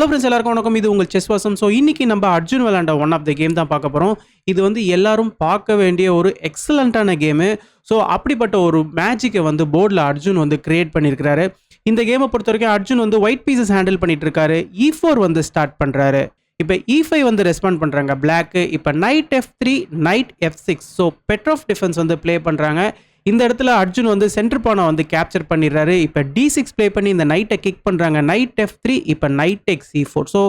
Hello friends, எல்லாருக்கும் வணக்கம். இது உங்கள் செஸ் வாசம். ஸோ இன்னைக்கு நம்ம அர்ஜுன் விளையாண்ட ஒன் ஆஃப் த கேம் தான் பார்க்க போகிறோம். இது வந்து எல்லாரும் பார்க்க வேண்டிய ஒரு எக்ஸலண்ட்டான கேமு. ஸோ அப்படிப்பட்ட ஒரு மேஜிக்கை வந்து போர்டில் அர்ஜுன் வந்து கிரியேட் பண்ணியிருக்கிறாரு. இந்த கேமை பொறுத்த வரைக்கும் அர்ஜுன் வந்து ஒயிட் பீசஸ் ஹேண்டில் பண்ணிட்டு இருக்காரு. E4 வந்து ஸ்டார்ட் பண்ணுறாரு. இப்போ E5 வந்து ரெஸ்பாண்ட் பண்ணுறாங்க பிளாக்கு. இப்போ knight F3, knight F6. So Petroff defence வந்து ப்ளே பண்ணுறாங்க. இந்த இடத்துல அர்ஜுன் வந்து சென்டர் பானை வந்து கேப்சர் பண்ணிடுறாரு. இப்போ D6 ப்ளே பண்ணி இந்த நைட்டை கிக் பண்ணுறாங்க. நைட் F3, இப்போ நைட் டேக்ஸ் E4. ஸோ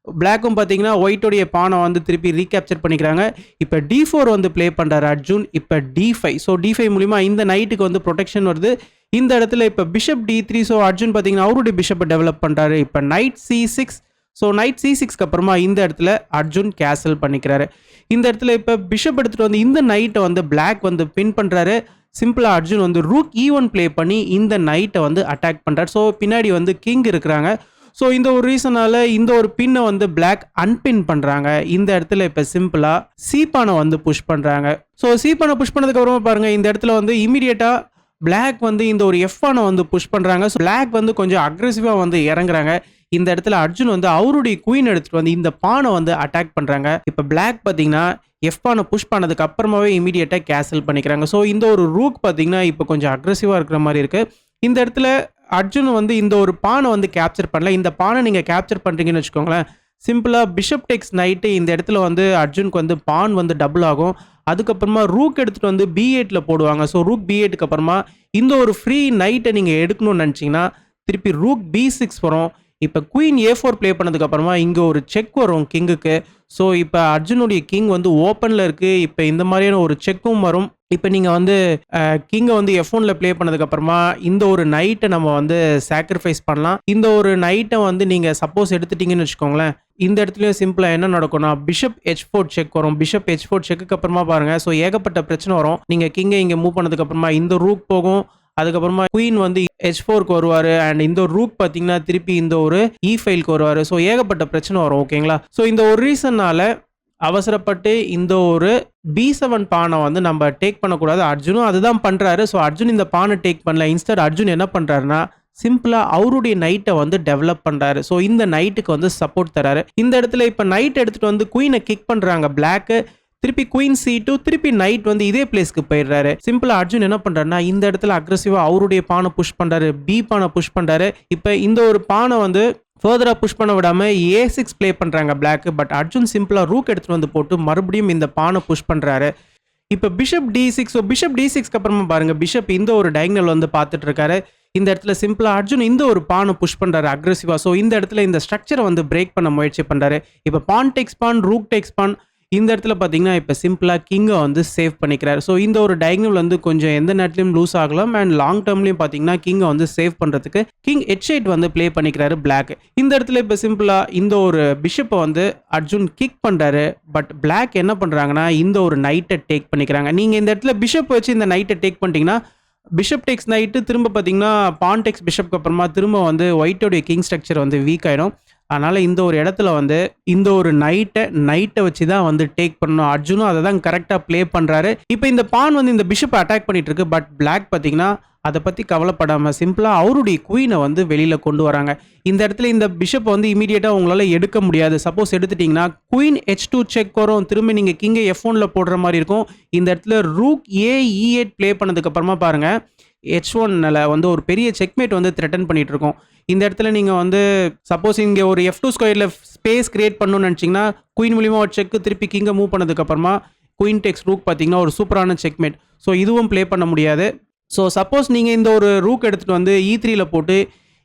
பிளாக்கும் பார்த்தீங்கன்னா ஒயிட்டோடைய பானை வந்து திருப்பி ரீகேப்சர் பண்ணிக்கிறாங்க. இப்போ D4 வந்து ப்ளே பண்ணுறாரு அர்ஜுன். இப்போ D5. ஸோ D5 மூலிமா இந்த நைட்டுக்கு வந்து ப்ரொடெக்ஷன் வருது. இந்த இடத்துல இப்போ பிஷப் D3. ஸோ அர்ஜுன் பார்த்தீங்கன்னா அவருடைய பிஷப்பை டெவலப் பண்ணுறாரு. இப்போ நைட் C6. ஸோ நைட் C6க்கு அப்புறமா இந்த இடத்துல அர்ஜுன் கேசல் பண்ணிக்கிறாரு. இந்த இடத்துல இப்போ பிஷப் எடுத்துகிட்டு வந்து இந்த நைட்டை வந்து பிளாக் வந்து பின் பண்ணுறாரு. சிம்பிளாக அர்ஜுன் வந்து ரூக் E1 ப்ளே பண்ணி இந்த நைட்டை வந்து அட்டாக் பண்ணுறாரு. ஸோ பின்னாடி வந்து கிங் இருக்கிறாங்க. ஸோ இந்த ஒரு ரீசனால் இந்த ஒரு பின்னை வந்து பிளாக் அன்பின் பண்ணுறாங்க. இந்த இடத்துல இப்போ சிம்பிளாக சீப்பானை வந்து புஷ் பண்ணுறாங்க. ஸோ சீப்பானை புஷ் பண்ணதுக்கப்புறமா பாருங்கள், இந்த இடத்துல வந்து இமீடியட்டாக பிளாக் வந்து இந்த ஒரு F1 வந்து புஷ் பண்ணுறாங்க. ஸோ பிளாக் வந்து கொஞ்சம் அக்ரெசிவாக வந்து இறங்குறாங்க. இந்த இடத்துல அர்ஜுன் வந்து அவருடைய குயின் எடுத்துகிட்டு வந்து இந்த பானை வந்து அட்டாக் பண்ணுறாங்க. இப்போ பிளாக் பார்த்தீங்கன்னா F1 புஷ் பண்ணதுக்கு அப்புறமாவே இமீடியட்டாக கேசல் பண்ணிக்கிறாங்க. ஸோ இந்த ஒரு ரூக் பார்த்தீங்கன்னா இப்போ கொஞ்சம் அக்ரெசிவாக இருக்கிற மாதிரி இருக்குது. இந்த இடத்துல அர்ஜுன் வந்து இந்த ஒரு பானை வந்து கேப்சர் பண்ணல. இந்த பானை நீங்கள் கேப்சர் பண்ணுறீங்கன்னு வச்சுக்கோங்களேன், சிம்பிளாக பிஷப் டெக்ஸ் நைட்டு இந்த இடத்துல வந்து அர்ஜுனுக்கு வந்து பான் வந்து டபுள் ஆகும். அதுக்கப்புறமா ரூக் எடுத்துகிட்டு வந்து B8ல் போடுவாங்க. ஸோ ரூக் B8க்கு அப்புறமா இந்த ஒரு ஃப்ரீ நைட்டை நீங்கள் எடுக்கணும்னு நினச்சிங்கன்னா திருப்பி ரூக் B6 வரும். இப்போ குயின் A4 ப்ளே பண்ணதுக்கப்புறமா இங்கே ஒரு செக் வரும் கிங்குக்கு. ஸோ இப்போ அர்ஜுனுடைய கிங் வந்து ஓப்பனில் இருக்குது. இப்போ இந்த மாதிரியான ஒரு செக்கும் வரும். இப்போ நீங்கள் வந்து கிங்கை வந்து F1ல் ப்ளே பண்ணதுக்கப்புறமா இந்த ஒரு நைட்டை நம்ம வந்து சாக்ரிஃபைஸ் பண்ணலாம். இந்த ஒரு நைட்டை வந்து நீங்கள் சப்போஸ் எடுத்துட்டிங்கன்னு வச்சுக்கோங்களேன், இந்த இடத்துலையும் சிம்பிளாக என்ன நடக்கும்னா பிஷப் H4 செக் வரும். பிஷப் H4 செக்குக்கு அப்புறமா பாருங்கள், ஸோ ஏகப்பட்ட பிரச்சனை வரும். நீங்கள் கிங்கை இங்கே மூவ் பண்ணதுக்கப்புறமா இந்த ரூக் போகும். அதுக்கப்புறமா குயின் வந்து H4க்கு வருவார். அண்ட் இந்த ஒரு ரூக் பார்த்தீங்கன்னா திருப்பி இந்த ஒரு E5க்கு வருவார். ஸோ ஏகப்பட்ட பிரச்சனை வரும். ஓகேங்களா? ஸோ இந்த ஒரு ரீசன்னால அவசரப்பட்டு இந்த ஒரு B7 பானை வந்து நம்ம டேக் பண்ணக்கூடாது. அர்ஜுனும் அதுதான் பண்ணுறாரு. ஸோ அர்ஜுன் இந்த பானை டேக் பண்ணல. இன்ஸ்டட் அர்ஜுன் என்ன பண்ணுறாருன்னா சிம்பிளாக அவருடைய நைட்டை வந்து டெவலப் பண்ணுறாரு. ஸோ இந்த நைட்டுக்கு வந்து சப்போர்ட் தராரு. இந்த இடத்துல இப்போ நைட் எடுத்துகிட்டு வந்து குயினை கிக் பண்ணுறாங்க பிளாக்கு. திருப்பி குயின் C2, திருப்பி நைட் வந்து இதே பிளேஸ்க்கு போயிடுறாரு. சிம்பிளாக அர்ஜுன் என்ன பண்ணுறாருன்னா இந்த இடத்துல அக்ரெசிவாக அவருடைய பானை புஷ் பண்ணுறாரு. B பானை புஷ் பண்ணுறாரு. இப்போ இந்த ஒரு பானை வந்து ஃபர்தராக புஷ் பண்ண விடாமல் A6 ப்ளே பண்ணுறாங்க பிளாக்கு. பட் அர்ஜுன் சிம்பிளாக ரூக் எடுத்துகிட்டு வந்து போட்டு மறுபடியும் இந்த பானை புஷ் பண்ணுறாரு. இப்போ பிஷப் D6. ஸோ பிஷப் D6க்கு அப்புறமா பாருங்கள், பிஷப் இந்த ஒரு டயகனல் வந்து பார்த்துட்டு இருக்காரு. இந்த இடத்துல சிம்பிளாக அர்ஜுன் இந்த ஒரு பானை புஷ் பண்ணுறாரு அக்ரெசிவாக. ஸோ இந்த இடத்துல இந்த ஸ்ட்ரக்சரை வந்து பிரேக் பண்ண முயற்சி பண்ணுறாரு. இப்போ பான் டெக்ஸ் பான், ரூக் டெக்ஸ் பான். இந்த இடத்துல பார்த்தீங்கன்னா இப்போ சிம்பிளாக கிங்கை வந்து சேவ் பண்ணிக்கிறாரு. ஸோ இந்த ஒரு டயகனல் வந்து கொஞ்சம் எந்த நேரத்துலையும் லூஸ் ஆகலாம். அண்ட் லாங் டேர்ம்லையும் பார்த்தீங்கன்னா கிங்கை வந்து சேவ் பண்ணுறதுக்கு கிங் H8 வந்து ப்ளே பண்ணிக்கிறாரு பிளாக். இந்த இடத்துல இப்போ சிம்பிளாக இந்த ஒரு பிஷப்பை வந்து அர்ஜுன் கிக் பண்ணுறாரு. பட் பிளாக் என்ன பண்ணுறாங்கன்னா இந்த ஒரு நைட்டை டேக் பண்ணிக்கிறாங்க. நீங்கள் இந்த இடத்துல பிஷப் வச்சு இந்த நைட்டை டேக் பண்ணிட்டீங்கன்னா பிஷப் டெக்ஸ் நைட்டு திரும்ப பார்த்தீங்கன்னா பான் டெக்ஸ் பிஷப்க்கு அப்புறமா திரும்ப வந்து ஒயிட்டோடைய கிங் ஸ்ட்ரக்சர் வந்து வீக் ஆகிடும். அதனால் இந்த ஒரு இடத்துல வந்து இந்த ஒரு நைட்டை வச்சு தான் வந்து டேக் பண்ணணும். அர்ஜுனும் அதை தான் கரெக்டாக ப்ளே பண்ணுறாரு. இப்போ இந்த பான் வந்து இந்த பிஷப்பை அட்டாக் பண்ணிட்டு இருக்கு. பட் பிளாக் பார்த்தீங்கன்னா அதை பற்றி கவலைப்படாமல் சிம்பிளாக அவருடைய குயினை வந்து வெளியில் கொண்டு வராங்க. இந்த இடத்துல இந்த பிஷப்பை வந்து இமீடியட்டாக உங்களால் எடுக்க முடியாது. சப்போஸ் எடுத்துட்டிங்கன்னா குயின் H2 செக் வரும். திரும்ப நீங்கள் கிங்கை F1ல் போடுற மாதிரி இருக்கும். இந்த இடத்துல ரூக் E8 ப்ளே பண்ணதுக்கப்புறமா பாருங்கள், H1ல் வந்து ஒரு பெரிய செக்மேட் வந்து த்ரெட்டன் பண்ணிட்டு இருக்கோம். இந்த இடத்துல நீங்கள் வந்து சப்போஸ் இங்கே ஒரு F2 ஸ்கொயரில் ஸ்பேஸ் கிரியேட் பண்ணணும்னு நினச்சிங்கன்னா குயின் மூலிமா ஒரு செக்கு, திருப்பி கிங்கை மூவ் பண்ணதுக்கப்புறமா குயின் டெக்ஸ் ரூக் பார்த்தீங்கன்னா ஒரு சூப்பரான செக்மேட். ஸோ இதுவும் ப்ளே பண்ண முடியாது. ஸோ சப்போஸ் நீங்கள் இந்த ஒரு ரூக் எடுத்துகிட்டு வந்து E3யில் போட்டு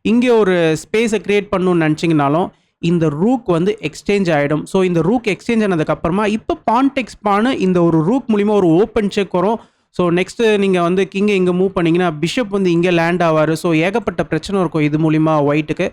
இங்கே ஒரு ஸ்பேஸை கிரியேட் பண்ணணும்னு நினச்சிங்கனாலும் இந்த ரூக் வந்து எக்ஸ்சேஞ்ச் ஆகிடும். ஸோ இந்த ரூக் எக்ஸ்சேஞ்ச் ஆனதுக்கப்புறமா இப்போ பான் டெக்ஸ் பானு இந்த ஒரு ரூக் மூலிமா ஒரு ஓப்பன் செக் வரும். ஸோ நெக்ஸ்ட்டு நீங்கள் வந்து கிங்கை இங்கே மூவ் பண்ணிங்கன்னா பிஷப் வந்து இங்கே லேண்ட் ஆவார். ஸோ ஏகப்பட்ட பிரச்சனை இருக்கும் இது மூலிமா ஒயிட்டுக்கு.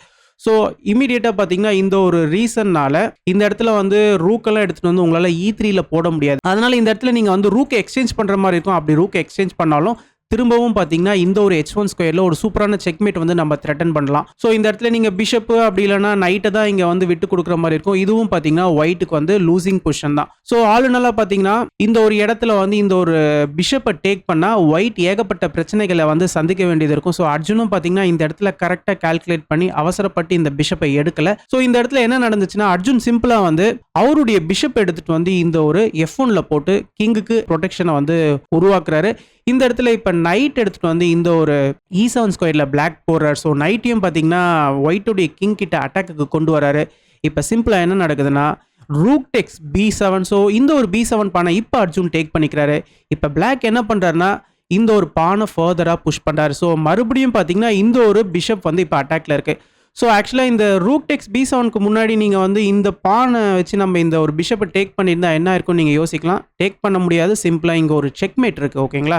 ஸோ இமீடியட்டாக பார்த்தீங்கன்னா இந்த ஒரு ரீசன்னால் இந்த இடத்துல வந்து ரூக்கெல்லாம் எடுத்துகிட்டு வந்து உங்களால் E3யில் போட முடியாது. அதனால் இந்த இடத்துல நீங்கள் வந்து ரூக்கை எக்ஸ்சேஞ்ச் பண்ணுற மாதிரி இருக்கும். அப்படி ரூக்கை எக்ஸ்சேஞ்ச் பண்ணாலும் திரும்பவும் பார்த்தீங்கன்னா இந்த ஒரு h1 ஸ்கொயரில் ஒரு சூப்பரான செக்மேட் வந்து நம்ம த்ரெட்டன் பண்ணலாம். ஸோ இந்த இடத்துல நீங்கள் பிஷப்பு அப்படி இல்லைனா நைட்டை தான் இங்கே வந்து விட்டு கொடுக்குற மாதிரி இருக்கும். இதுவும் பார்த்தீங்கன்னா ஒயிட்டுக்கு வந்து லூசிங் பொசிஷன் தான். ஸோ ஆளுநராக பார்த்தீங்கன்னா இந்த ஒரு இடத்துல வந்து இந்த ஒரு பிஷப்பை டேக் பண்ணால் ஒயிட் ஏகப்பட்ட பிரச்சனைகளை வந்து சந்திக்க வேண்டியது இருக்கும். ஸோ அர்ஜுனும் பார்த்தீங்கன்னா இந்த இடத்துல கரெக்டாக கால்குலேட் பண்ணி அவசரப்பட்டு இந்த பிஷப்பை எடுக்கல. ஸோ இந்த இடத்துல என்ன நடந்துச்சுன்னா அர்ஜுன் சிம்பிளாக வந்து அவருடைய பிஷப் எடுத்துட்டு வந்து இந்த ஒரு F1ல போட்டு கிங்குக்கு ப்ரொடெக்ஷனை வந்து உருவாக்குறாரு. இந்த இடத்துல இப்போ நைட் எடுத்துட்டு வந்து இந்த ஒரு E7 ஸ்கொயரில் பிளாக் போடுறாரு. ஸோ நைட்டையும் பார்த்தீங்கன்னா ஒயிட்டுடைய கிங் கிட்ட அட்டாக்கு கொண்டு வராரு. இப்போ சிம்பிளாக என்ன நடக்குதுன்னா ரூக் டெக்ஸ் B7. ஸோ இந்த ஒரு B7 பானை இப்போ அர்ஜுன் டேக் பண்ணிக்கிறாரு. இப்போ பிளாக் என்ன பண்ணுறாருன்னா இந்த ஒரு பானை ஃபர்தராக புஷ் பண்ணுறாரு. ஸோ மறுபடியும் பார்த்தீங்கன்னா இந்த ஒரு பிஷப் வந்து இப்போ அட்டாக்ல இருக்கு. ஸோ ஆக்சுவலாக இந்த ரூக் டெக்ஸ் B7க்கு முன்னாடி நீங்கள் வந்து இந்த பானை வச்சு நம்ம இந்த ஒரு பிஷப்பை டேக் பண்ணியிருந்தா என்ன இருக்கும்னு நீங்கள் யோசிக்கலாம். டேக் பண்ண முடியாது. சிம்பிளாக இங்கே ஒரு செக்மேட் இருக்குது. ஓகேங்களா?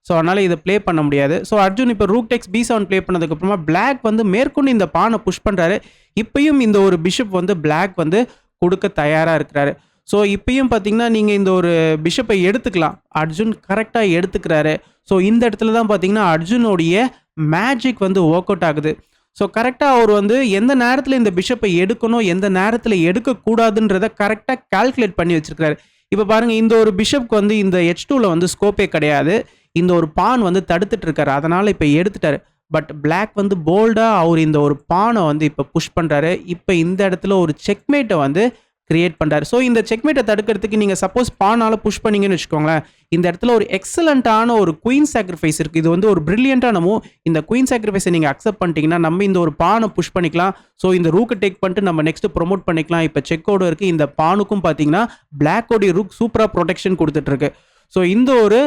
ஸோ அதனால் இதை ப்ளே பண்ண முடியாது. ஸோ அர்ஜுன் இப்போ ரூக் டெக்ஸ் B7 ப்ளே பண்ணதுக்கப்புறமா பிளாக் வந்து மேற்கொண்டு இந்த பானை புஷ் பண்ணுறாரு. இப்பயும் இந்த ஒரு பிஷப் வந்து பிளாக் வந்து கொடுக்க தயாராக இருக்கிறாரு. ஸோ இப்பயும் பார்த்தீங்கன்னா நீங்கள் இந்த ஒரு பிஷப்பை எடுத்துக்கலாம். அர்ஜுன் கரெக்டாக எடுத்துக்கிறாரு. ஸோ இந்த இடத்துல தான் பார்த்தீங்கன்னா அர்ஜுனோடைய மேஜிக் வந்து ஒர்க் அவுட் ஆகுது. ஸோ கரெக்டாக அவர் வந்து எந்த நேரத்தில் இந்த பிஷப்பை எடுக்கணும் எந்த நேரத்தில் எடுக்கக்கூடாதுன்றதை கரெக்டாக கால்குலேட் பண்ணி வச்சிருக்காரு. இப்போ பாருங்கள் இந்த ஒரு பிஷப்க்கு வந்து இந்த H2ல வந்து ஸ்கோப்பே கிடையாது. இந்த ஒரு பான் வந்து தடுத்துட்டு இருக்காரு. அதனால் இப்போ எடுத்துட்டாரு. பட் பிளாக் வந்து போல்டாக அவர் இந்த ஒரு பானை வந்து இப்போ புஷ் பண்ணுறாரு. இப்போ இந்த இடத்துல ஒரு செக்மேட்டை வந்து கிரியேட் பண்ணுறாரு. ஸோ இந்த செக்மேட்டை தடுக்கிறதுக்கு நீங்கள் சப்போஸ் பானால் புஷ் பண்ணீங்கன்னு வச்சுக்கோங்களேன், இந்த இடத்துல ஒரு எக்ஸலண்ட்டான ஒரு குயின் சாக்ரிஃபைஸ் இருக்குது. இது வந்து ஒரு பிரில்லியண்ட்டான மூவ். இந்த குயின் சாக்ரிஃபைஸை நீங்கள் அக்செப்ட் பண்ணிட்டீங்கன்னா நம்ம இந்த ஒரு பானை புஷ் பண்ணிக்கலாம். ஸோ இந்த ரூக்கை டேக் பண்ணிட்டு நம்ம நெக்ஸ்ட் ப்ரொமோட் பண்ணிக்கலாம். இப்போ செக்கோடு இருக்குது. இந்த பானுக்கும் பார்த்தீங்கன்னா பிளாக்கோடைய ரூக் சூப்பராக ப்ரொடெக்ஷன் கொடுத்துட்ருக்கு. ஸோ இந்த ஒரு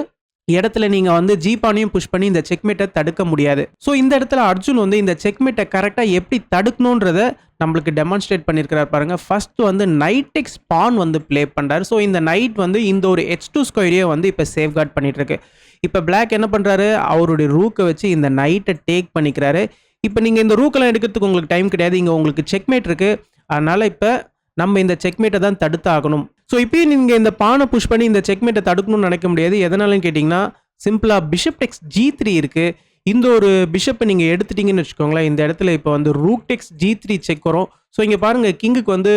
இடத்துல நீங்கள் வந்து ஜீப்பானையும் புஷ் பண்ணி இந்த செக்மேட்டை தடுக்க முடியாது. ஸோ இந்த இடத்துல அர்ஜுன் வந்து இந்த செக்மேட்டை கரெக்டாக எப்படி தடுக்கணுன்றத நம்மளுக்கு டெமான்ஸ்ட்ரேட் பண்ணியிருக்கிறார் பாருங்க. ஃபர்ஸ்ட் வந்து நைட் எக்ஸ் பான் வந்து ப்ளே பண்ணுறாரு. ஸோ இந்த நைட் வந்து இந்த ஒரு H2 ஸ்கொயரையே வந்து இப்போ சேஃப்கார்ட் பண்ணிட்டு இருக்கு. இப்போ பிளாக் என்ன பண்ணுறாரு, அவருடைய ரூக்கை வச்சு இந்த நைட்டை டேக் பண்ணிக்கிறாரு. இப்போ நீங்கள் இந்த ரூக்கெல்லாம் எடுக்கிறதுக்கு உங்களுக்கு டைம் கிடையாது. இங்கே உங்களுக்கு செக்மேட் இருக்குது. அதனால் இப்போ நம்ம இந்த செக்மேட்டை தான் தடுத்து ஆகணும். ஸோ இப்போயும் நீங்கள் இந்த பானை புஷ் பண்ணி இந்த செக்மேட்டை தடுக்கணும்னு நினைக்க முடியாது. எதனாலும் கேட்டிங்கன்னா சிம்பிளாக பிஷப் டெக்ஸ் G3 இருக்குது. இந்த ஒரு பிஷப்பை நீங்கள் எடுத்துட்டீங்கன்னு வச்சுக்கோங்களேன், இந்த இடத்துல இப்போ வந்து ரூக் டெக்ஸ் G3 செக் வரும். ஸோ இங்கே பாருங்கள் கிங்குக்கு வந்து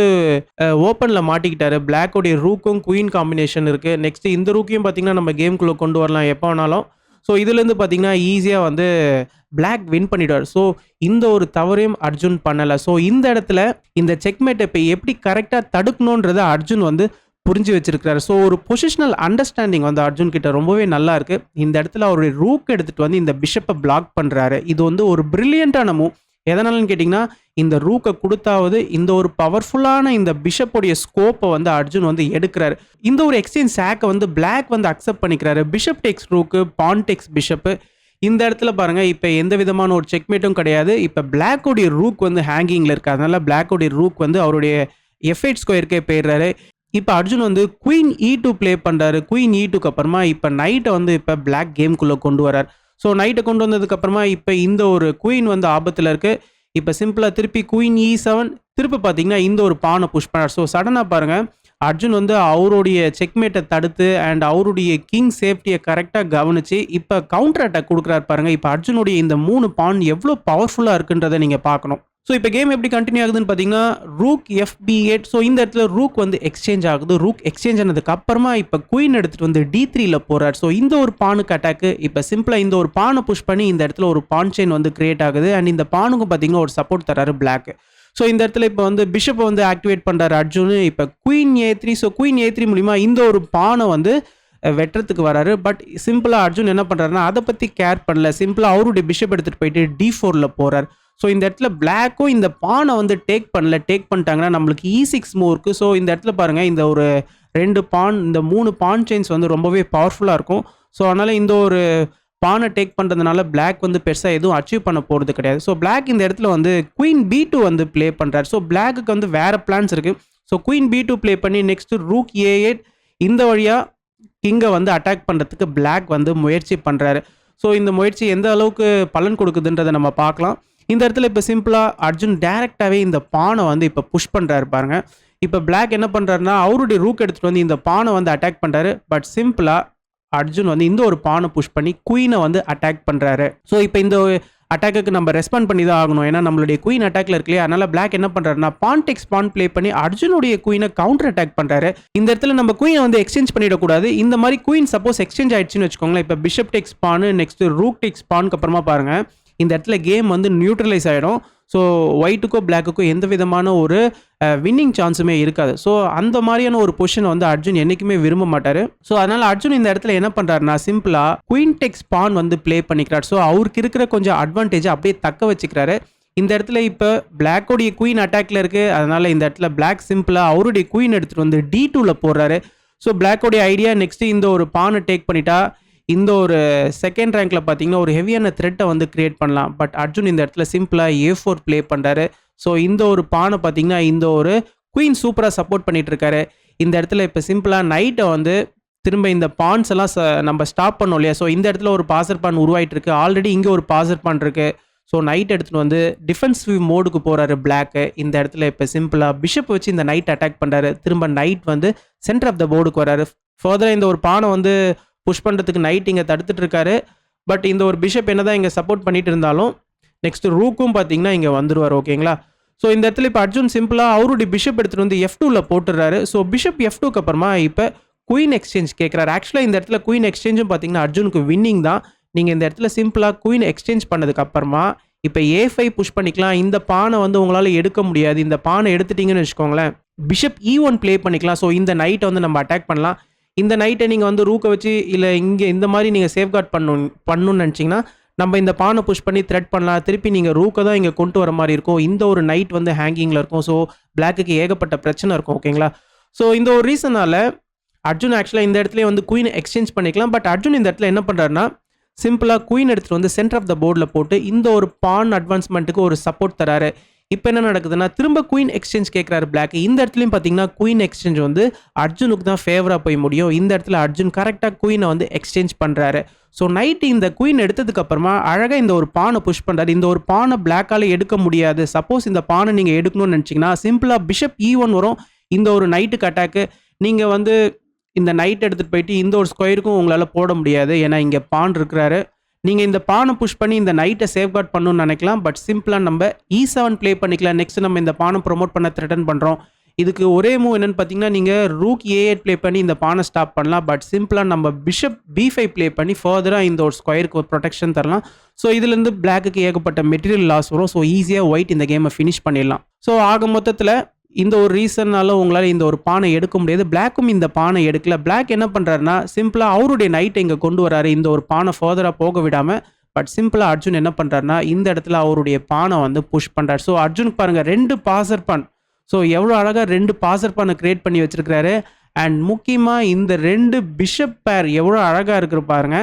ஓப்பனில் மாட்டிக்கிட்டாரு. பிளாக்கோடைய ரூக்கும் குயின் காம்பினேஷன் இருக்குது. நெக்ஸ்ட் இந்த ரூக்கையும் பார்த்தீங்கன்னா நம்ம கேம்குள்ளே கொண்டு வரலாம் எப்போ வேணாலும். ஸோ இதுலேருந்து பார்த்தீங்கன்னா ஈஸியாக வந்து பிளாக் வின் பண்ணிடுவார். ஸோ இந்த ஒரு தவறையும் அர்ஜுன் பண்ணலை. ஸோ இந்த இடத்துல இந்த செக்மேட்டை இப்போ எப்படி கரெக்டாக தடுக்கணுன்றதை அர்ஜுன் வந்து புரிஞ்சு வச்சிருக்கிறாரு. ஸோ ஒரு பொசிஷனல் அண்டர்ஸ்டாண்டிங் வந்து அர்ஜுன் கிட்ட ரொம்பவே நல்லா இருக்கு. இந்த இடத்துல அவருடைய ரூக் எடுத்துட்டு வந்து இந்த பிஷப்பை பிளாக் பண்ணுறாரு. இது வந்து ஒரு பிரில்லியண்டான மூவ். எதனாலன்னு கேட்டிங்கன்னா இந்த ரூக்கை கொடுத்தாவது இந்த ஒரு பவர்ஃபுல்லான இந்த பிஷப்போடைய ஸ்கோப்பை வந்து அர்ஜுன் வந்து எடுக்கிறாரு. இந்த ஒரு எக்ஸ்சேஞ்ச் சேக்கை வந்து பிளாக் வந்து அக்செப்ட் பண்ணிக்கிறாரு. பிஷப் டெக்ஸ் ரூக்கு, பான் டெக்ஸ் பிஷப்பு. இந்த இடத்துல பாருங்க இப்போ எந்த விதமான ஒரு செக்மேட்டும் கிடையாது. இப்போ பிளாக்கோடைய ரூக் வந்து ஹேங்கிங்கில் இருக்கு. அதனால பிளாக்கோடைய ரூக் வந்து அவருடைய F8 ஸ்கொயருக்கே போயிடுறாரு. இப்போ அர்ஜுன் வந்து குயின் E2 ப்ளே பண்ணுறாரு. குயின் E2க்கு அப்புறமா இப்போ நைட்டை வந்து இப்போ பிளாக் கேம்குள்ளே கொண்டு வரார். ஸோ நைட்டை கொண்டு வந்ததுக்கப்புறமா இப்போ இந்த ஒரு குயின் வந்து ஆபத்தில் இருக்குது. இப்போ சிம்பிளாக திருப்பி குயின் E7 திருப்பி பார்த்தீங்கன்னா இந்த ஒரு பானை புஷ் பண்ணார். ஸோ சடனாக பாருங்கள் அர்ஜுன் வந்து அவருடைய செக்மேட்டை தடுத்து அண்ட் அவருடைய கிங் சேஃப்டியை கரெக்டாக கவனித்து இப்போ கவுண்டர் அட்டாக் கொடுக்குறாரு பாருங்கள். இப்போ அர்ஜுனுடைய இந்த 3 பான் எவ்வளோ பவர்ஃபுல்லாக இருக்குன்றதை நீங்கள் பார்க்கணும். ஸோ இப்போ கேம் எப்படி கண்டினியூ ஆகுதுன்னு பார்த்தீங்கன்னா ரூக் FB8. ஸோ இந்த இடத்துல ரூக் வந்து எக்ஸ்சேஞ்ச் ஆகுது. ரூக் எக்ஸ்சேஞ்ச் ஆனதுக்கு அப்புறமா இப்போ குயின் எடுத்துகிட்டு வந்து D3ல போகிறார். ஸோ இந்த ஒரு பானுக்கு அட்டாக்கு இப்போ சிம்பிளாக இந்த ஒரு பானை புஷ் பண்ணி இந்த இடத்துல ஒரு பான் செயின் வந்து கிரியேட் ஆகுது. அண்ட் இந்த பானுக்கும் பார்த்தீங்கன்னா ஒரு சப்போர்ட் தராரு பிளாக். ஸோ இந்த இடத்துல இப்போ வந்து பிஷப்பை வந்து ஆக்டிவேட் பண்ணுறாரு அர்ஜுன். இப்போ queen A3. So queen A3 மூலிமா இந்த ஒரு பானை வந்து வெட்டுறதுக்கு வராரு. பட் சிம்பிளாக அர்ஜுன் என்ன பண்ணுறாருன்னா அதை பற்றி கேர் பண்ணல. சிம்பிளாக அவருடைய பிஷப் எடுத்துகிட்டு போயிட்டு D4ல போகிறார். ஸோ இந்த இடத்துல பிளாக்கும் இந்த பானை வந்து டேக் பண்ணல. டேக் பண்ணிட்டாங்கன்னா நம்மளுக்கு E6 மூவ் இருக்குது. ஸோ இந்த இடத்துல பாருங்கள் இந்த ஒரு 2 பான் இந்த 3 பான் செயின்ஸ் வந்து ரொம்பவே பவர்ஃபுல்லாக இருக்கும். ஸோ அதனால் இந்த ஒரு பானை டேக் பண்ணுறதுனால பிளாக் வந்து பெருசாக எதுவும் அச்சீவ் பண்ண போகிறது கிடையாது. ஸோ பிளாக் இந்த இடத்துல வந்து குயின் B2 வந்து ப்ளே பண்ணுறாரு. ஸோ பிளாக்கு வந்து வேறு பிளான்ஸ் இருக்குது. ஸோ குயின் B2 ப்ளே பண்ணி நெக்ஸ்ட்டு ரூக் A8 இந்த வழியாக கிங்கை வந்து அட்டாக் பண்ணுறதுக்கு பிளாக் வந்து முயற்சி பண்ணுறாரு. ஸோ இந்த முயற்சி எந்த அளவுக்கு பலன் கொடுக்குதுன்றதை நம்ம பார்க்கலாம். இந்த இடத்துல இப்போ சிம்பிளாக அர்ஜுன் டேரெக்டாகவே இந்த பானை வந்து இப்போ புஷ் பண்ணுறாரு பாருங்க. இப்போ பிளாக் என்ன பண்ணுறாருன்னா அவருடைய ரூக் எடுத்துகிட்டு வந்து இந்த பானை வந்து அட்டாக் பண்ணுறாரு. பட் சிம்பிளாக அர்ஜுன் வந்து இந்த ஒரு பானை புஷ் பண்ணி குயினை வந்து அட்டாக் பண்ணுறாரு. ஸோ இப்போ இந்த அட்டாக்கு நம்ம ரெஸ்பாண்ட் பண்ணி தான் ஆகணும். ஏன்னா நம்மளுடைய குயின் அட்டாக்ல இருக்கு இல்லையா, அதனால பிளாக் என்ன பண்ணுறாருன்னா பான் டெக்ஸ் பான் ப்ளே பண்ணி அர்ஜுனுடைய குயினை கவுண்டர் அட்டாக் பண்ணுறாரு. இந்த இடத்துல நம்ம குயினை வந்து எக்ஸ்சேஞ்ச் பண்ணிடக்கூடாது. இந்த மாதிரி குயின் சப்போஸ் எக்ஸ்சேஞ்ச் ஆயிடுச்சுன்னு வச்சுக்கோங்களேன், இப்போ பிஷப் டெக்ஸ் பான் நெக்ஸ்ட் ரூக் டெக்ஸ் பானுக்கு அப்புறமா பாருங்க இந்த இடத்துல கேம் வந்து நியூட்ரலைஸ் ஆகிடும். ஸோ ஒயிட்டுக்கோ பிளாக்குக்கோ எந்த விதமான ஒரு வின்னிங் சான்ஸுமே இருக்காது. ஸோ அந்த மாதிரியான ஒரு பொசிஷனை வந்து அர்ஜுன் என்றைக்குமே விரும்ப மாட்டார். ஸோ அதனால் அர்ஜுன் இந்த இடத்துல என்ன பண்ணுறாருனா சிம்பிளாக குயின் டெக்ஸ் பான் வந்து ப்ளே பண்ணிக்கிறார். ஸோ அவருக்கு இருக்கிற கொஞ்சம் அட்வான்டேஜை அப்படியே தக்க வச்சுக்கிறாரு. இந்த இடத்துல இப்போ பிளாக்கோடைய குயின் அட்டாக்ல இருக்குது. அதனால் இந்த இடத்துல பிளாக் சிம்பிளாக அவருடைய குயின் எடுத்துகிட்டு வந்து D2ல போடுறாரு. ஸோ பிளாக்கோடைய ஐடியா நெக்ஸ்ட்டு இந்த ஒரு பானை டேக் பண்ணிட்டா இந்த ஒரு செகண்ட் ரேங்க்ல பார்த்தீங்கன்னா ஒரு ஹெவியான த்ரெட்டை வந்து கிரியேட் பண்ணலாம். பட் அர்ஜுன் இந்த இடத்துல சிம்பிளாக A4 ப்ளே பண்ணுறாரு. ஸோ இந்த ஒரு பானை பார்த்தீங்கன்னா இந்த ஒரு குயின் சூப்பராக சப்போர்ட் பண்ணிட்டு இருக்காரு. இந்த இடத்துல இப்போ சிம்பிளாக நைட்டை வந்து திரும்ப இந்த பான்ஸ் எல்லாம் நம்ம ஸ்டாப் பண்ணோம் இல்லையா. ஸோ இந்த இடத்துல ஒரு பாசர் பான் உருவாயிட்டு இருக்கு. ஆல்ரெடி இங்கே ஒரு பாசர் பான் இருக்கு. ஸோ நைட் எடுத்துகிட்டு வந்து டிஃபென்சிவ் மோடுக்கு போகிறாரு பிளாக்கு. இந்த இடத்துல இப்போ சிம்பிளாக பிஷப் வச்சு இந்த நைட் அட்டாக் பண்ணுறாரு. திரும்ப நைட் வந்து சென்டர் ஆஃப் த போர்டுக்கு வராரு. ஃபர்தராக இந்த ஒரு பானை வந்து புஷ் பண்ணுறதுக்கு நைட் இங்கே தடுத்துட்டு இருக்காரு. பட் இந்த ஒரு பிஷப் என்ன தான் இங்கே சப்போர்ட் பண்ணிட்டு இருந்தாலும் நெக்ஸ்ட் ரூக்கும் பார்த்தீங்கன்னா இங்கே வந்துடுவார். ஓகேங்களா. ஸோ இந்த இடத்துல இப்போ அர்ஜுன் சிம்பிளாக அவருடைய பிஷப் எடுத்துகிட்டு வந்து F2ல போட்டுடுறாரு. ஸோ பிஷப் F2க்கு அப்புறமா இப்போ குயின் எக்ஸ்சேஞ்ச் கேட்குறாரு. ஆக்சுவலாக இந்த இடத்துல குயின் எக்ஸ்சேஞ்சும் பார்த்தீங்கன்னா அர்ஜுனுக்கு வின்னிங் தான். நீங்கள் இந்த இடத்துல சிம்பிளாக குயின் எக்ஸ்சேஞ்ச் பண்ணதுக்கு அப்புறமா இப்போ A5 புஷ் பண்ணிக்கலாம். இந்த பானை வந்து உங்களால் எடுக்க முடியாது. இந்த பானை எடுத்துட்டிங்கன்னு வச்சுக்கோங்களேன், பிஷப் E1 ப்ளே பண்ணிக்கலாம். ஸோ இந்த நைட்டை வந்து நம்ம அட்டாக் பண்ணலாம். இந்த நைட்டை நீங்கள் வந்து ரூக்கை வச்சு இல்லை இங்கே இந்த மாதிரி நீங்கள் சேஃப்கார்ட் பண்ணணும்னு நினச்சிங்கன்னா நம்ம இந்த பானை புஷ் பண்ணி த்ரெட் பண்ணலாம். திருப்பி நீங்கள் ரூக்கை தான் இங்கே கொண்டு வர மாதிரி இருக்கும். இந்த ஒரு நைட் வந்து ஹேங்கிங்கில் இருக்கும். ஸோ பிளாக்குக்கு ஏகப்பட்ட பிரச்சனை இருக்கும். ஓகேங்களா. ஸோ இந்த ஒரு ரீசனால் அர்ஜுன் ஆக்சுவலாக இந்த இடத்துல வந்து குயின் எக்ஸ்சேஞ்ச் பண்ணிக்கலாம். பட் அர்ஜுன் இந்த இடத்துல என்ன பண்ணுறாருன்னா சிம்பிளாக குயின் எடுத்துகிட்டு வந்து சென்டர் ஆஃப் த போர்டில் போட்டு இந்த ஒரு பான் அட்வான்ஸ்மெண்ட்டுக்கு ஒரு சப்போர்ட் தராரு. இப்போ என்ன நடக்குதுன்னா திரும்ப குயின் எக்ஸ்சேஞ்ச் கேட்குறாரு பிளாக். இந்த இடத்துலையும் பார்த்தீங்கன்னா குயின் எக்ஸ்சேஞ்ச் வந்து அர்ஜுனுக்கு தான் ஃபேவராக போய் முடியும். இந்த இடத்துல அர்ஜுன் கரெக்டாக குயினை வந்து எக்ஸ்சேஞ்ச் பண்ணுறாரு. ஸோ நைட்டு இந்த குயின் எடுத்ததுக்கு அப்புறமா அழகாக இந்த ஒரு பானை புஷ் பண்ணுறாரு. இந்த ஒரு பானை பிளாக்கால் எடுக்க முடியாது. சப்போஸ் இந்த பானை நீங்கள் எடுக்கணும்னு நினச்சிங்கன்னா சிம்பிளாக பிஷப் E1 வரும். இந்த ஒரு நைட்டுக்கு அட்டாக்கு நீங்கள் வந்து இந்த நைட் எடுத்துகிட்டு போயிட்டு இந்த ஒரு ஸ்கொயருக்கும் உங்களால் போட முடியாது. ஏன்னா இங்கே பான் இருக்கிறாரு. நீங்கள் இந்த பானை புஷ் பண்ணி இந்த நைட்டை சேஃப்கார்ட் பண்ணணும்னு நினைக்கலாம். பட் சிம்பிளாக நம்ம E7 ப்ளே பண்ணிக்கலாம். நெக்ஸ்ட் நம்ம இந்த பானை ப்ரொமோட் பண்ண த்ரெட்டன் பண்ணுறோம். இதுக்கு ஒரே மூவ் என்னென்னு பார்த்தீங்கன்னா நீங்கள் ரூக் A8 ப்ளே பண்ணி இந்த பானை ஸ்டாப் பண்ணலாம். பட் சிம்பிளாக நம்ம பிஷப் B5 ப்ளே பண்ணி ஃபர்தராக இந்த ஒரு ஸ்கொயருக்கு ஒரு ப்ரொடெக்ஷன் தரலாம். ஸோ இதுலேருந்து பிளாக்குக்கு ஏகப்பட்ட மெட்டீரியல் லாஸ் வரும். ஸோ ஈஸியாக ஒயிட் இந்த கேமை ஃபினிஷ் பண்ணிடலாம். ஸோ ஆக மொத்தத்தில் இந்த ஒரு ரீசன்னால உங்களால் இந்த ஒரு பானை எடுக்க முடியாது. பிளாக்கும் இந்த பானை எடுக்கல. பிளாக் என்ன பண்ணுறாருன்னா சிம்பிளாக அவருடைய நைட்டை இங்கே கொண்டு வராரு. இந்த ஒரு பானை ஃபர்தராக போக விடாமல். பட் சிம்பிளாக அர்ஜுன் என்ன பண்ணுறாருன்னா இந்த இடத்துல அவருடைய பானை வந்து புஷ் பண்ணுறாரு. ஸோ அர்ஜுனுக்கு பாருங்கள் 2 பாசர் பான். ஸோ எவ்வளோ அழகாக 2 பாசர் பானை கிரியேட் பண்ணி வச்சிருக்கிறாரு. அண்ட் முக்கியமாக இந்த 2 பிஷப் பேர் எவ்வளோ அழகாக இருக்கிற பாருங்க.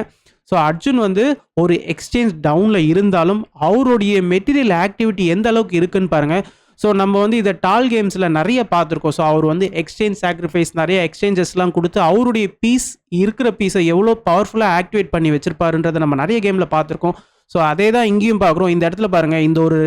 ஸோ அர்ஜுன் வந்து ஒரு எக்ஸ்சேஞ்ச் டவுனில் இருந்தாலும் அவருடைய மெட்டீரியல் ஆக்டிவிட்டி எந்த அளவுக்கு இருக்குன்னு பாருங்கள். ஸோ நம்ம வந்து இதை டால் கேம்ஸில் நிறைய பார்த்துருக்கோம். ஸோ அவர் வந்து எக்ஸ்சேஞ்ச் சாக்ரிஃபைஸ் நிறைய எக்ஸ்சேஞ்சஸ்லாம் கொடுத்து அவருடைய பீஸ் இருக்கிற பீஸை எவ்வளோ பவர்ஃபுல்லாக ஆக்டிவேட் பண்ணி வச்சிருப்பாருன்றதை நம்ம நிறைய கேமில் பார்த்துருக்கோம். ஸோ அதே தான் இங்கேயும் பார்க்குறோம். இந்த இடத்துல பாருங்கள் இந்த ஒரு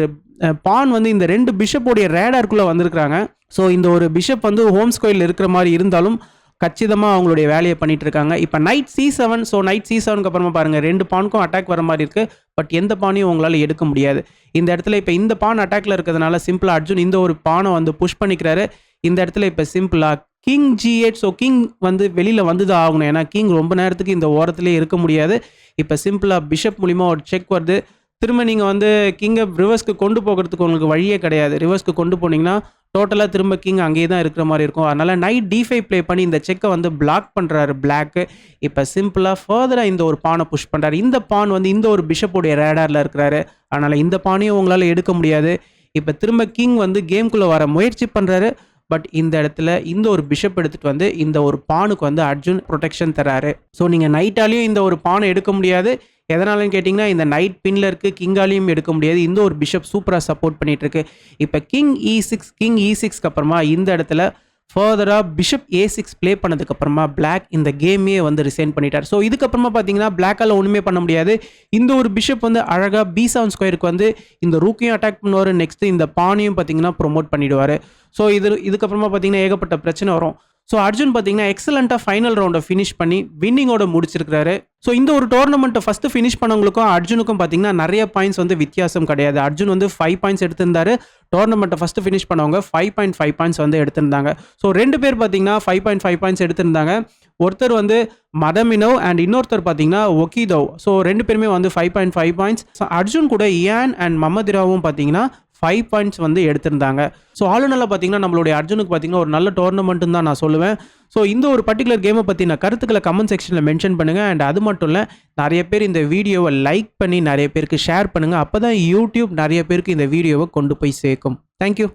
பான் வந்து இந்த 2 பிஷப்போடைய ரேடாருக்குள்ளே வந்திருக்கிறாங்க. ஸோ இந்த ஒரு பிஷப் வந்து ஹோம் ஸ்கொயரில் இருக்கிற மாதிரி இருந்தாலும் கச்சிதமாக அவங்களுடைய வேலையை பண்ணிட்டு இருக்காங்க. இப்போ நைட் C7. ஸோ நைட் C7க்கு அப்புறமா பாருங்கள் 2 பானுக்கும் அட்டாக் வர மாதிரி இருக்குது. பட் எந்த பானையும் உங்களால் எடுக்க முடியாது. இந்த இடத்துல இப்போ இந்த பான் அட்டாக்ல இருக்கிறதுனால சிம்பிளாக அர்ஜுன் இந்த ஒரு பானை வந்து புஷ் பண்ணிக்கிறாரு. இந்த இடத்துல இப்போ சிம்பிளாக கிங் G8. ஸோ கிங் வந்து வெளியில் வந்து தான் ஆகணும். ஏன்னா கிங் ரொம்ப நேரத்துக்கு இந்த ஓரத்துலேயே இருக்க முடியாது. இப்போ சிம்பிளாக பிஷப் மூலிமா ஒரு செக் வருது. திரும்ப நீங்கள் வந்து கிங்கை ரிவர்ஸ்க்கு கொண்டு போகிறதுக்கு உங்களுக்கு வழியே கிடையாது. ரிவர்ஸ்க்கு கொண்டு போனீங்கன்னா டோட்டலாக திரும்ப கிங் அங்கேயே தான் இருக்கிற மாதிரி இருக்கும். அதனால் நைட் D5 ப்ளே பண்ணி இந்த செக்கை வந்து பிளாக் பண்ணுறாரு பிளாக்கு. இப்போ சிம்பிளாக ஃபர்தராக இந்த ஒரு பானை புஷ் பண்ணுறாரு. இந்த பான் வந்து இந்த ஒரு பிஷப்போடைய ரேடாரில் இருக்கிறாரு. அதனால் இந்த பானையும் உங்களால் எடுக்க முடியாது. இப்போ திரும்ப கிங் வந்து கேம்குள்ளே வர முயற்சி பண்ணுறாரு. பட் இந்த இடத்துல இந்த ஒரு பிஷப் எடுத்துகிட்டு வந்து இந்த ஒரு பானுக்கு வந்து அர்ஜுன் ப்ரொடெக்ஷன் தராரு. ஸோ நீங்கள் நைட்டாலையும் இந்த ஒரு பானை எடுக்க முடியாது. எதனாலன்னு கேட்டிங்கன்னா இந்த நைட் பின்னில் இருக்குது. கிங்காலையும் எடுக்க முடியாது. இந்த ஒரு பிஷப் சூப்பராக சப்போர்ட் பண்ணிகிட்ருக்கு. இப்போ கிங் E6க்கு அப்புறமா இந்த இடத்துல ஃபர்தராக பிஷப் A6 ப்ளே பண்ணதுக்கப்புறமா பிளாக் இந்த கேமையே வந்து ரிசைன் பண்ணிட்டார். ஸோ இதுக்கப்புறமா பார்த்தீங்கன்னா பிளாக்கால் ஒன்றுமே பண்ண முடியாது. இந்த ஒரு பிஷப் வந்து அழகாக B7 ஸ்கொயருக்கு வந்து இந்த ரூக்கையும் அட்டாக் பண்ணுவார். நெக்ஸ்ட்டு இந்த பானையும் பார்த்தீங்கன்னா ப்ரொமோட் பண்ணிவிடுவார். ஸோ இதுக்கப்புறமா பார்த்தீங்கன்னா ஏகப்பட்ட பிரச்சனை வரும். ஸோ அர்ஜுன் பார்த்தீங்கன்னா எக்ஸலண்ட்டாக ஃபைனல் ரவுண்டை ஃபினிஷ் பண்ணி வின்னிங்கோட முடிச்சிருக்காரு. ஸோ இந்த ஒரு டோர்னமெண்ட்டை ஃபஸ்ட்டு ஃபினிஷ் பண்ணவங்களுக்கும் அர்ஜுனுக்கும் பார்த்தீங்கன்னா நிறைய பாயிண்ட்ஸ் வந்து வித்தியாசம் கிடையாது. அர்ஜுன் வந்து 5 பாயிண்ட்ஸ் எடுத்திருந்தாரு. டோர்னமெண்ட்டை ஃபஸ்ட்டு ஃபினிஷ் பண்ணவங்க 5.5 பாயிண்ட்ஸ் வந்து எடுத்திருந்தாங்க. ஸோ 2 பேர் பார்த்தீங்கன்னா 5.5 பாயிண்ட்ஸ் எடுத்திருந்தாங்க. ஒருத்தர் வந்து மதமினோவ் அண்ட் இன்னொருத்தர் பார்த்தீங்கன்னா ஒகிதோவ். ஸோ 2 பேருமே வந்து 5.5 பாயிண்ட்ஸ். அர்ஜுன் கூட இயான் அண்ட் மமதிராவும் பார்த்தீங்கன்னா 5 பாயிண்ட்ஸ் வந்து எடுத்திருந்தாங்க. ஸோ ஆளுநரில் பார்த்தீங்கன்னா நம்மளுடைய அர்ஜுனுக்கு பார்த்தீங்கன்னா ஒரு நல்ல டோர்னமெண்ட்டுன்னு தான் நான் சொல்லுவேன். ஸோ இந்த ஒரு பர்டிகுலர் கேமை பற்றின கருத்துக்களை கமெண்ட் செக்ஷனில் மென்ஷன் பண்ணுங்கள். அண்ட் அது மட்டும் இல்லை, நிறைய பேர் இந்த வீடியோவை லைக் பண்ணி நிறைய பேருக்கு ஷேர் பண்ணுங்கள். அப்போ தான் யூடியூப் நிறைய பேருக்கு இந்த வீடியோவை கொண்டு போய் சேர்க்கும். தேங்க்யூ.